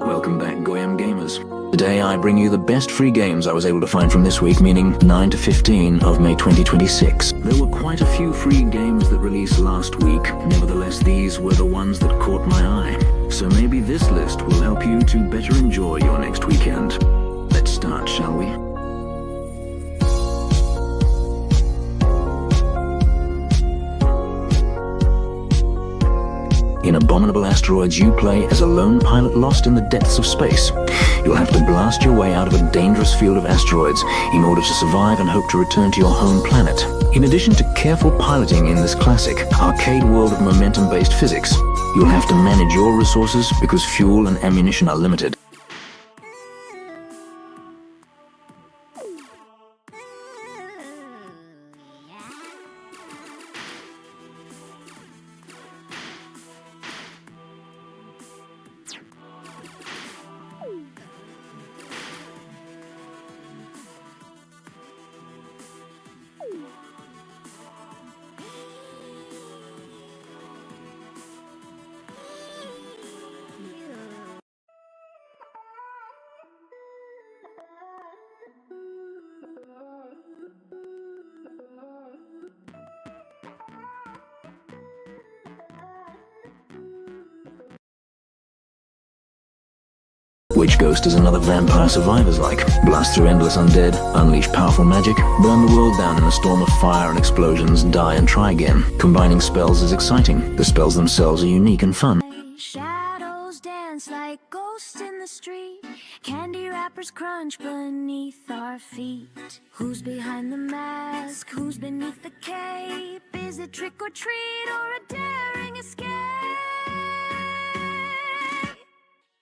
Welcome back, Goyam Gamers. Today I bring you the best free games I was able to find from this week, meaning 9 to 15 of May 2026. There were quite a few free games that released last week. Nevertheless, these were the ones that caught my eye. So maybe this list will help you to better enjoy your next weekend. Let's start, shall we? In Abominable Asteroids, you play as a lone pilot lost in the depths of space. You'll have to blast your way out of a dangerous field of asteroids in order to survive and hope to return to your home planet. In addition to careful piloting in this classic, arcade world of momentum-based physics, you'll have to manage your resources because fuel and ammunition are limited. Witch Ghost is another Vampire Survivors-like. Blast through endless undead, unleash powerful magic, burn the world down in a storm of fire and explosions, die and try again. Combining spells is exciting. The spells themselves are unique and fun. Shadows dance like ghosts in the street. Candy wrappers crunch beneath our feet. Who's behind the mask? Who's beneath the cape? Is it trick or treat or a daring escape?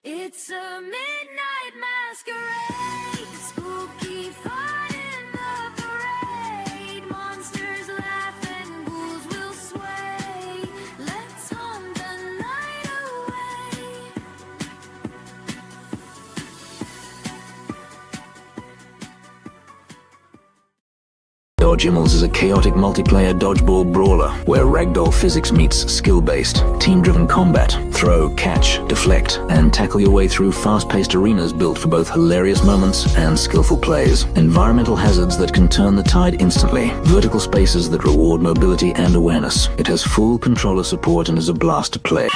It's a midnight masquerade, spooky fun in the parade. Monsters laugh and ghouls will sway. Let's haunt the night away. Dodgemals is a chaotic multiplayer dodgeball brawler where ragdoll physics meets skill-based, team-driven combat. Throw, catch, deflect, and tackle your way through fast-paced arenas built for both hilarious moments and skillful plays. Environmental hazards that can turn the tide instantly. Vertical spaces that reward mobility and awareness. It has full controller support and is a blast to play.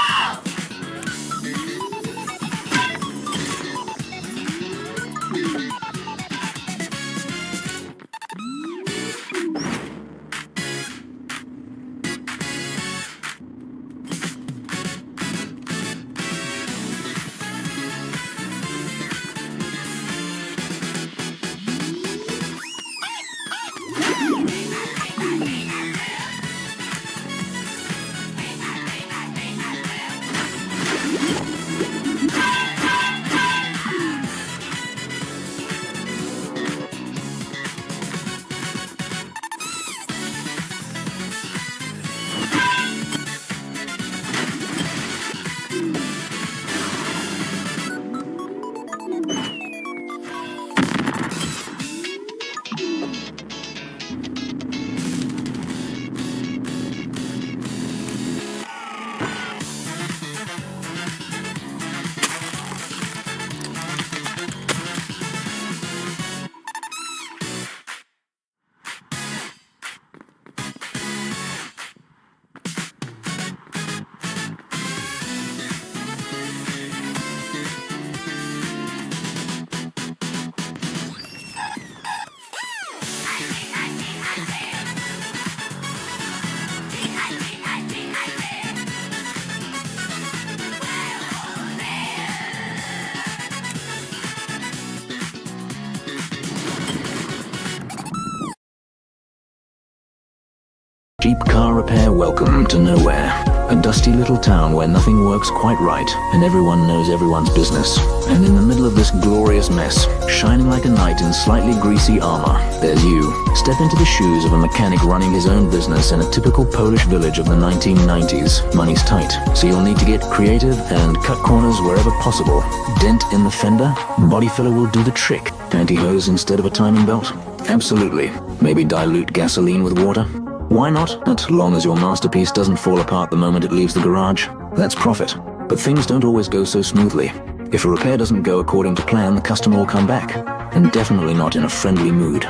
Cheap car repair, welcome to nowhere. A dusty little town where nothing works quite right, and everyone knows everyone's business. And in the middle of this glorious mess, shining like a knight in slightly greasy armor, there's you. Step into the shoes of a mechanic running his own business in a typical Polish village of the 1990s. Money's tight, so you'll need to get creative and cut corners wherever possible. Dent in the fender? Body filler will do the trick. Pantyhose instead of a timing belt? Absolutely. Maybe dilute gasoline with water? Why not? As long as your masterpiece doesn't fall apart the moment it leaves the garage. That's profit. But things don't always go so smoothly. If a repair doesn't go according to plan, the customer will come back, and definitely not in a friendly mood.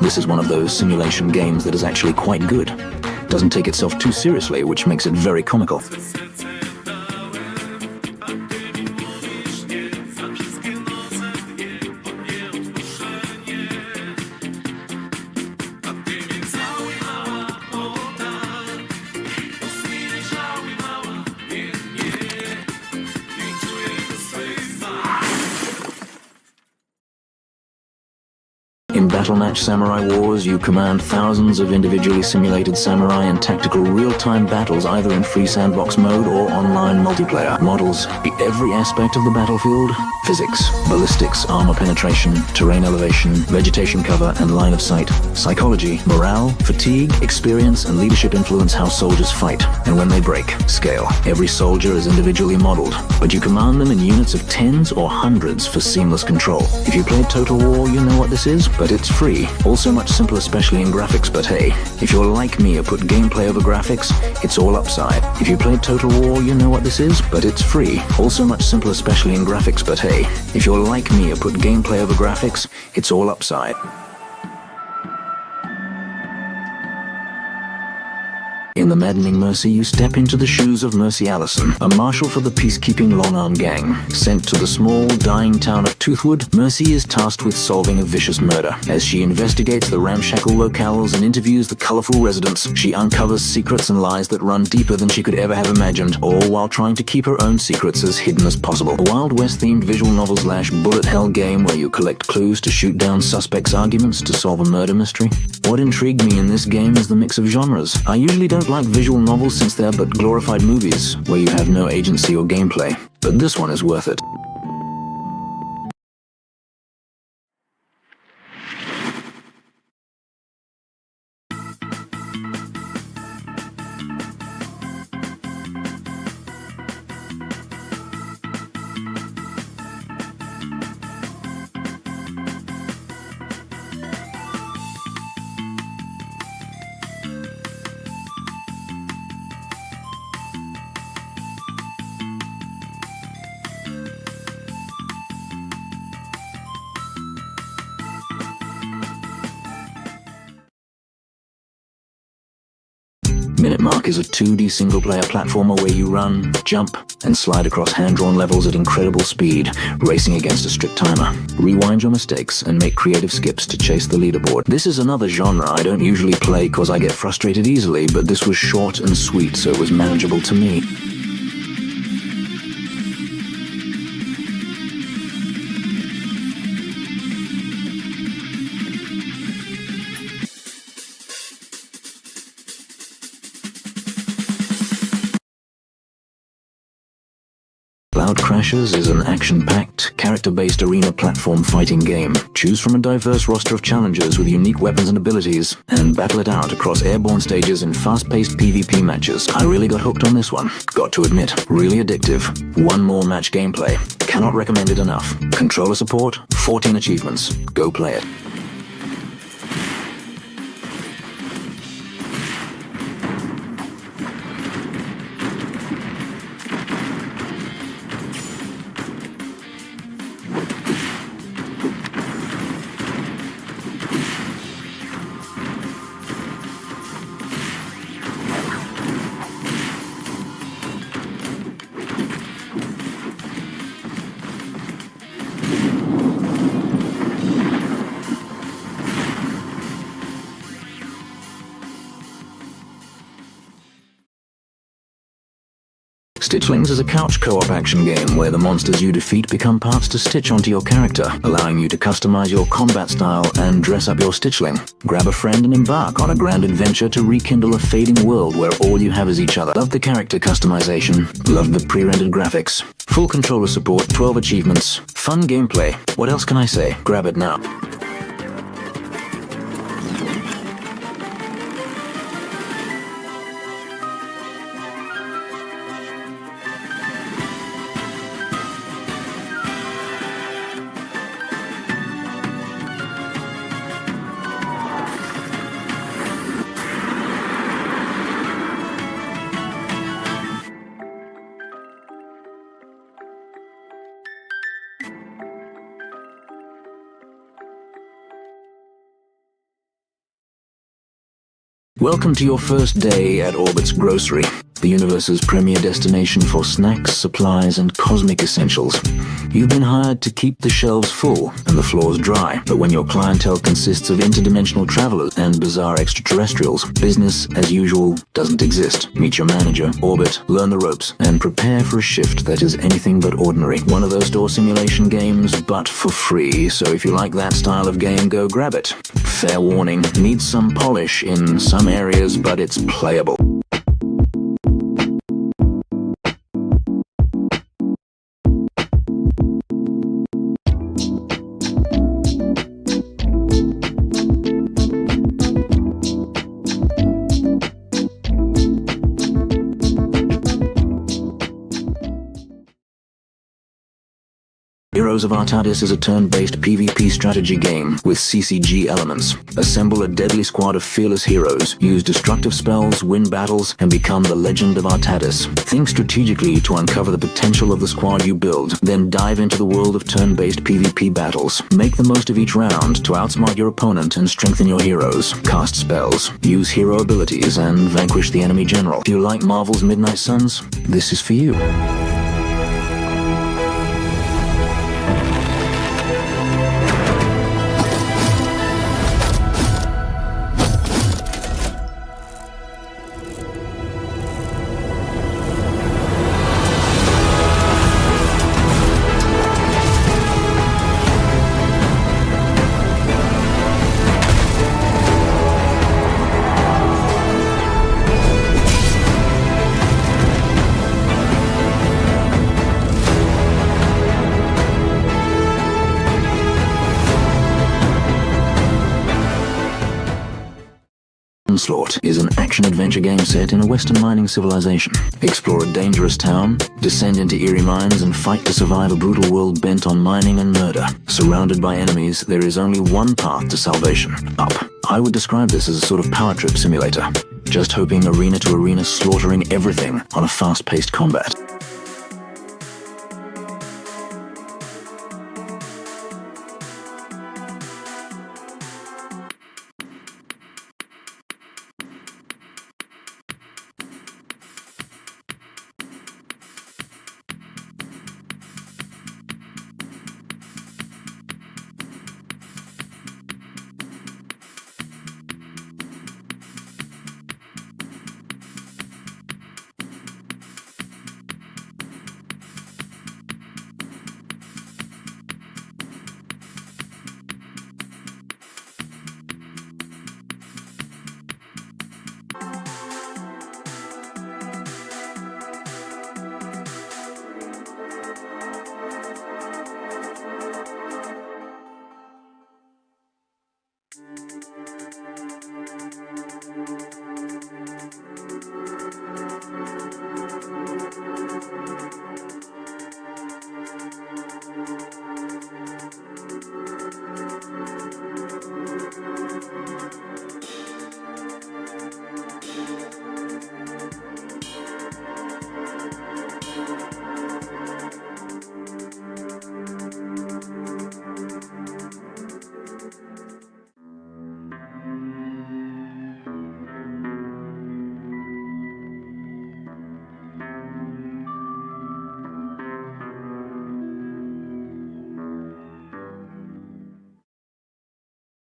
This is one of those simulation games that is actually quite good. Doesn't take itself too seriously, which makes it very comical. In Battlematch Samurai Wars, you command thousands of individually simulated samurai in tactical real-time battles either in free sandbox mode or online multiplayer. Models every aspect of the battlefield: physics, ballistics, armor penetration, terrain elevation, vegetation cover, and line of sight. Psychology, morale, fatigue, experience, and leadership influence how soldiers fight, and when they break, scale. Every soldier is individually modeled, but you command them in units of tens or hundreds for seamless control. If you played Total War, you know what this is, but it's free. Also much simpler, especially in graphics, but hey, if you're like me or put gameplay over graphics, it's all upside. If you played Total War, you know what this is, but it's free. Also much simpler, especially in graphics, but hey, if you're like me or put gameplay over graphics, it's all upside. In The Maddening Mercy, you step into the shoes of Mercy Allison, a marshal for the peacekeeping Long-Arm Gang. Sent to the small, dying town of Toothwood, Mercy is tasked with solving a vicious murder. As she investigates the ramshackle locales and interviews the colorful residents, she uncovers secrets and lies that run deeper than she could ever have imagined, all while trying to keep her own secrets as hidden as possible. A Wild West-themed visual novel/bullet hell game where you collect clues to shoot down suspects' arguments to solve a murder mystery. What intrigued me in this game is the mix of genres. I usually don't like visual novels since they're but glorified movies, where you have no agency or gameplay. But this one is worth it. Minute Mark is a 2D single-player platformer where you run, jump, and slide across hand-drawn levels at incredible speed, racing against a strict timer. Rewind your mistakes and make creative skips to chase the leaderboard. This is another genre I don't usually play cause I get frustrated easily, but this was short and sweet, so it was manageable to me. Cloud Crashers is an action-packed, character-based arena platform fighting game. Choose from a diverse roster of challengers with unique weapons and abilities, and battle it out across airborne stages in fast-paced PvP matches. I really got hooked on this one. Got to admit, really addictive. One more match gameplay. Cannot recommend it enough. Controller support, 14 achievements. Go play it. Stitchlings is a couch co-op action game where the monsters you defeat become parts to stitch onto your character, allowing you to customize your combat style and dress up your Stitchling. Grab a friend and embark on a grand adventure to rekindle a fading world where all you have is each other. Love the character customization, love the pre-rendered graphics. Full controller support, 12 achievements, fun gameplay. What else can I say? Grab it now. Welcome to your first day at Orbit's Grocery, the universe's premier destination for snacks, supplies, and cosmic essentials. You've been hired to keep the shelves full and the floors dry, but when your clientele consists of interdimensional travelers and bizarre extraterrestrials, business as usual doesn't exist. Meet your manager, Orbit, learn the ropes, and prepare for a shift that is anything but ordinary. One of those door simulation games, but for free, so if you like that style of game, go grab it. Fair warning, needs some polish in some areas, but it's playable. Heroes of Artadis is a turn-based PvP strategy game with CCG elements. Assemble a deadly squad of fearless heroes, use destructive spells, win battles, and become the legend of Artadis. Think strategically to uncover the potential of the squad you build, then dive into the world of turn-based PvP battles. Make the most of each round to outsmart your opponent and strengthen your heroes. Cast spells, use hero abilities, and vanquish the enemy general. If you like Marvel's Midnight Suns, this is for you. Onslaught is an action-adventure game set in a western mining civilization. Explore a dangerous town, descend into eerie mines, and fight to survive a brutal world bent on mining and murder. Surrounded by enemies, there is only one path to salvation: up. I would describe this as a sort of power trip simulator. Just hoping arena to arena, slaughtering everything on a fast-paced combat.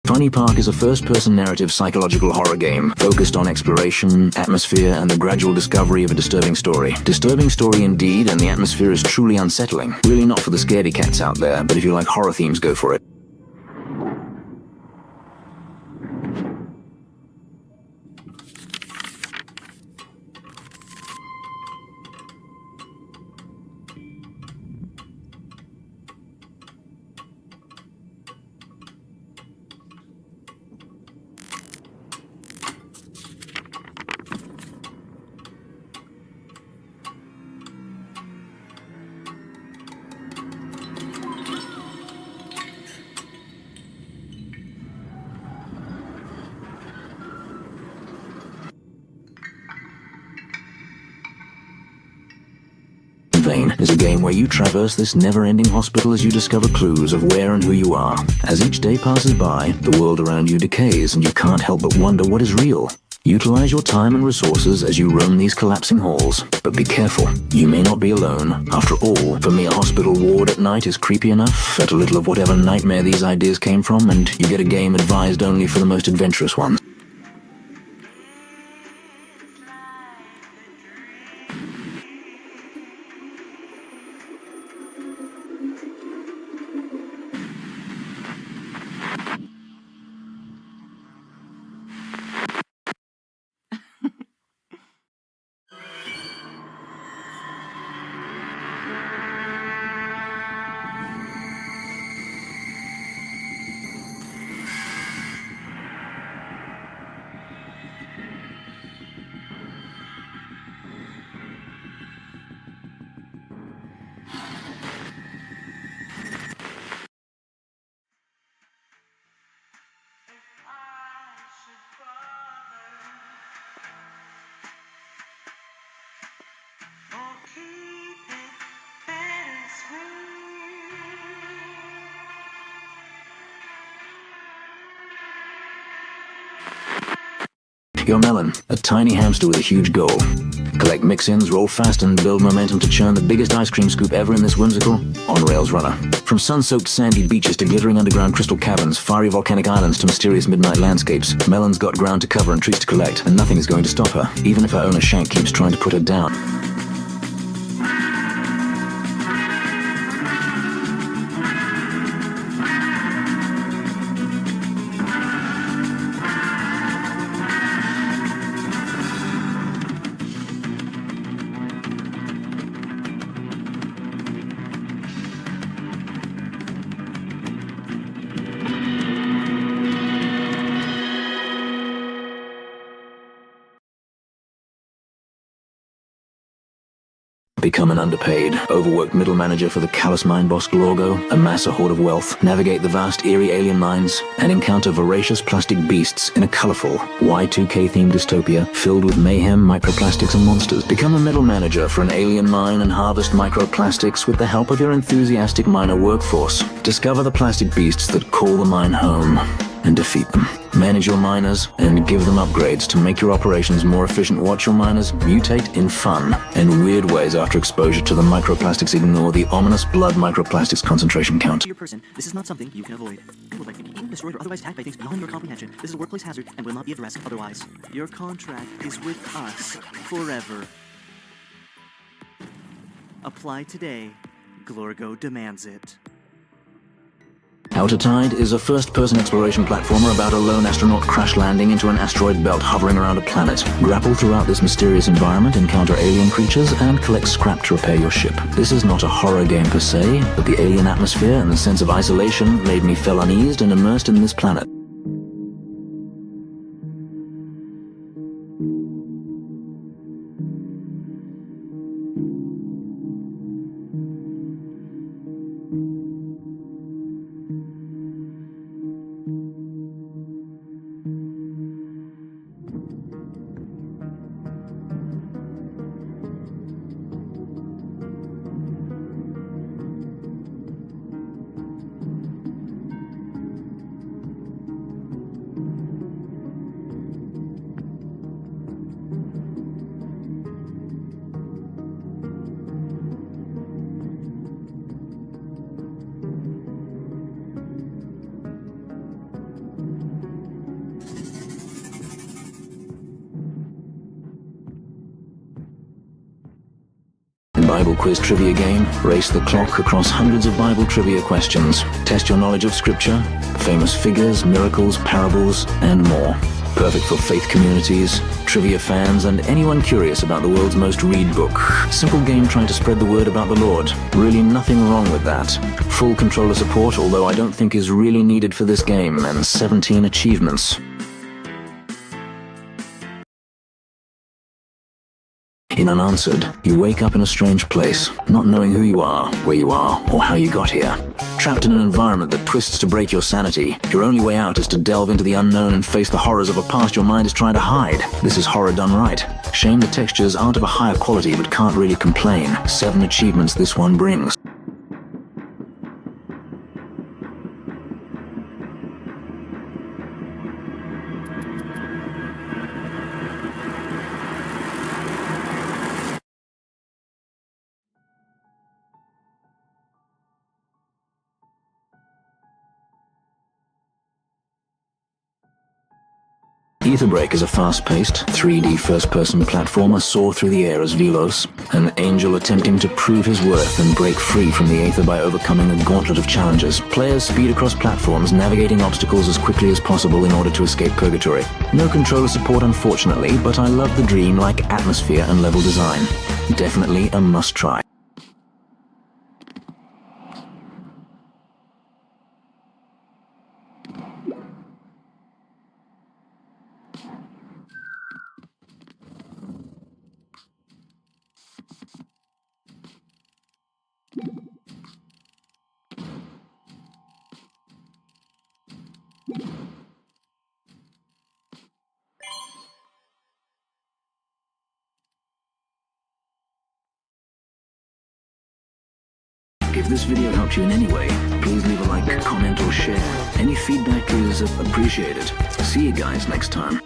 Funny Park is a first-person narrative psychological horror game focused on exploration, atmosphere, and the gradual discovery of a disturbing story. Disturbing story indeed, and the atmosphere is truly unsettling. Really not for the scaredy cats out there, but if you like horror themes, go for it. Vein is a game where you traverse this never-ending hospital as you discover clues of where and who you are. As each day passes by, the world around you decays and you can't help but wonder what is real. Utilize your time and resources as you roam these collapsing halls. But be careful, you may not be alone. After all, for me a hospital ward at night is creepy enough, at a little of whatever nightmare these ideas came from, and you get a game advised only for the most adventurous ones. You're Melon, a tiny hamster with a huge goal. Collect mix-ins, roll fast, and build momentum to churn the biggest ice cream scoop ever in this whimsical, on-rails runner. From sun-soaked sandy beaches to glittering underground crystal caverns, fiery volcanic islands to mysterious midnight landscapes, Melon's got ground to cover and treats to collect, and nothing is going to stop her, even if her owner Shank keeps trying to put her down. Become an underpaid, overworked middle manager for the callous mine boss Glorgo, amass a hoard of wealth, navigate the vast eerie alien mines, and encounter voracious plastic beasts in a colorful Y2K-themed dystopia filled with mayhem, microplastics, and monsters. Become a middle manager for an alien mine and harvest microplastics with the help of your enthusiastic miner workforce. Discover the plastic beasts that call the mine home and defeat them. Manage your miners and give them upgrades to make your operations more efficient. Watch your miners mutate in fun and weird ways after exposure to the microplastics. Ignore the ominous blood microplastics concentration count. Your person, this is not something you can avoid. You will likely be eaten, destroyed, or otherwise attacked by things beyond your comprehension. This is a workplace hazard and will not be addressed otherwise. Your contract is with us forever. Apply today. Glorgo demands it. Outer Tide is a first-person exploration platformer about a lone astronaut crash landing into an asteroid belt hovering around a planet. Grapple throughout this mysterious environment, encounter alien creatures, and collect scrap to repair your ship. This is not a horror game per se, but the alien atmosphere and the sense of isolation made me feel uneased and immersed in this planet. Bible quiz trivia game, race the clock across hundreds of Bible trivia questions. Test your knowledge of scripture, famous figures, miracles, parables, and more. Perfect for faith communities, trivia fans, and anyone curious about the world's most read book. Simple game trying to spread the word about the Lord. Really nothing wrong with that. Full controller support, although I don't think is really needed for this game, and 17 achievements. In Unanswered, you wake up in a strange place, not knowing who you are, where you are, or how you got here. Trapped in an environment that twists to break your sanity, your only way out is to delve into the unknown and face the horrors of a past your mind is trying to hide. This is horror done right. Shame the textures aren't of a higher quality but can't really complain. 7 achievements this one brings. Ether Break is a fast-paced, 3D first-person platformer soar through the air as Velos, an angel attempting to prove his worth and break free from the Aether by overcoming a gauntlet of challenges. Players speed across platforms, navigating obstacles as quickly as possible in order to escape purgatory. No controller support unfortunately, but I love the dream-like atmosphere and level design. Definitely a must-try. If this video helped you in any way, please leave a like, comment, or share. Any feedback is appreciated. See you guys next time.